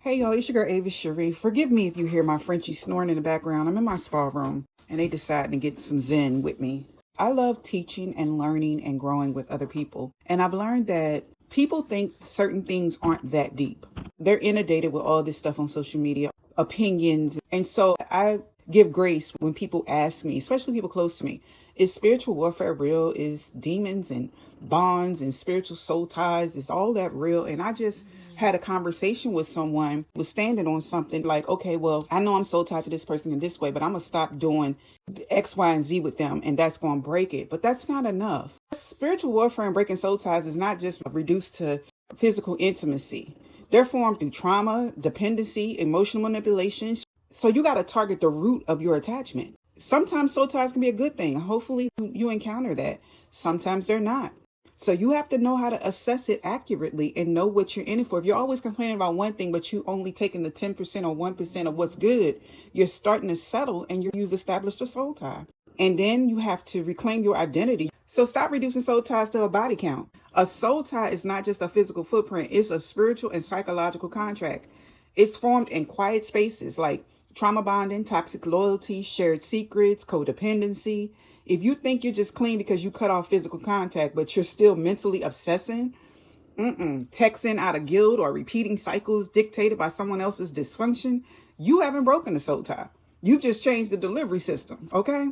Hey y'all, it's your girl Avis Cherie. Forgive me if you hear my Frenchie snoring in the background. I'm in my spa room and they decided to get some zen with me. I love teaching and learning and growing with other people. And I've learned that people think certain things aren't that deep. They're inundated with all this stuff on social media, opinions. And so I give grace when people ask me, especially people close to me, is spiritual warfare real? Is demons and bonds and spiritual soul ties, is all that real? And I just had a conversation with someone, was standing on something like, okay, well, I know I'm soul tied to this person in this way, but I'm going to stop doing X, Y, and Z with them, and that's going to break it. But that's not enough. Spiritual warfare and breaking soul ties is not just reduced to physical intimacy. They're formed through trauma, dependency, emotional manipulations. So you got to target the root of your attachment. Sometimes soul ties can be a good thing. Hopefully you encounter that. Sometimes they're not. So you have to know how to assess it accurately and know what you're in it for. If you're always complaining about one thing, but you only taking the 10% or 1% of what's good, you're starting to settle and you've established a soul tie. And then you have to reclaim your identity. So stop reducing soul ties to a body count. A soul tie is not just a physical footprint. It's a spiritual and psychological contract. It's formed in quiet spaces like trauma bonding, toxic loyalty, shared secrets, codependency. If you think you're just clean because you cut off physical contact, but you're still mentally obsessing, texting out of guilt or repeating cycles dictated by someone else's dysfunction, you haven't broken the soul tie. You've just changed the delivery system, okay?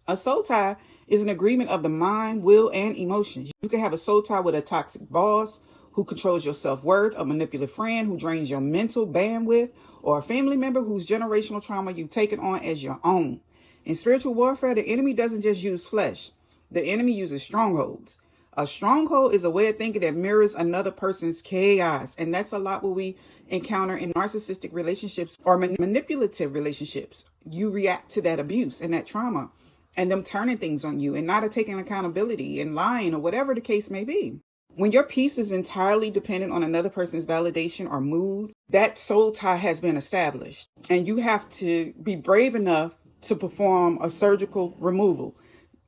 A soul tie is an agreement of the mind, will, and emotions. You can have a soul tie with a toxic boss who controls your self-worth, a manipulative friend who drains your mental bandwidth, or a family member whose generational trauma you've taken on as your own. In spiritual warfare, the enemy doesn't just use flesh. The enemy uses strongholds. A stronghold is a way of thinking that mirrors another person's chaos. And that's a lot what we encounter in narcissistic relationships or manipulative relationships. You react to that abuse and that trauma and them turning things on you and not taking accountability and lying or whatever the case may be. When your peace is entirely dependent on another person's validation or mood, that soul tie has been established. And you have to be brave enough to perform a surgical removal,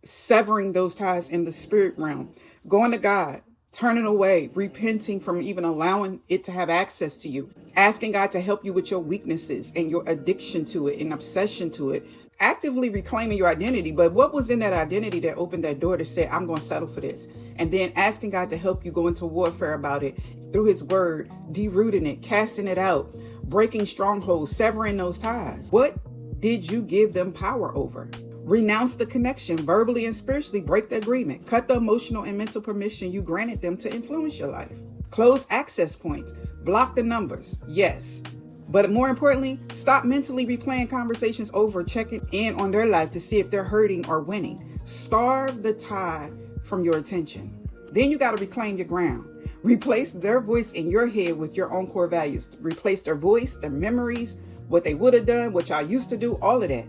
severing those ties in the spirit realm, going to God, turning away, repenting from even allowing it to have access to you, asking God to help you with your weaknesses and your addiction to it and obsession to it, actively reclaiming your identity. But what was in that identity that opened that door to say, I'm going to settle for this? And then asking God to help you go into warfare about it through his word, derooting it, casting it out, breaking strongholds, severing those ties. What did you give them power over? Renounce the connection, verbally and spiritually break the agreement. Cut the emotional and mental permission you granted them to influence your life. Close access points. Block the numbers. Yes. But more importantly, stop mentally replaying conversations over, checking in on their life to see if they're hurting or winning. Starve the tie from your attention. Then you got to reclaim your ground. Replace their voice in your head with your own core values. Replace their voice, their memories, what they would have done, what y'all used to do, all of that.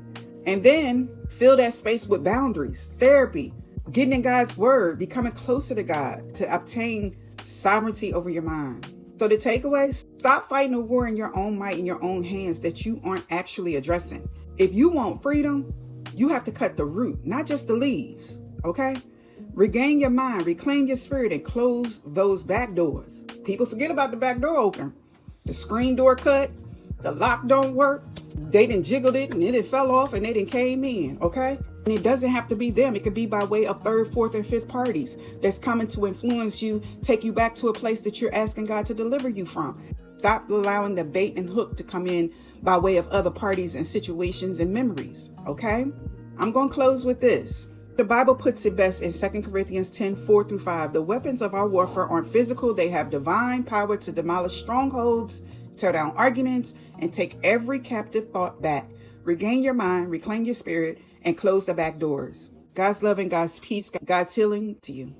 And then fill that space with boundaries, therapy, getting in God's word, becoming closer to God to obtain sovereignty over your mind. So the takeaway, stop fighting a war in your own might, in your own hands that you aren't actually addressing. If you want freedom, you have to cut the root, not just the leaves, okay? Regain your mind, reclaim your spirit, and close those back doors. People forget about the back door open. The screen door cut, the lock don't work. They done jiggled it and it fell off and they done came in, okay? And it doesn't have to be them. It could be by way of third, fourth, and fifth parties that's coming to influence you, take you back to a place that you're asking God to deliver you from. Stop allowing the bait and hook to come in by way of other parties and situations and memories, okay? I'm going to close with this. The Bible puts it best in 2 Corinthians 10:4-5. The weapons of our warfare aren't physical. They have divine power to demolish strongholds, tear down arguments, and take every captive thought back. Regain your mind, reclaim your spirit, and close the back doors. God's love and God's peace, God's healing to you.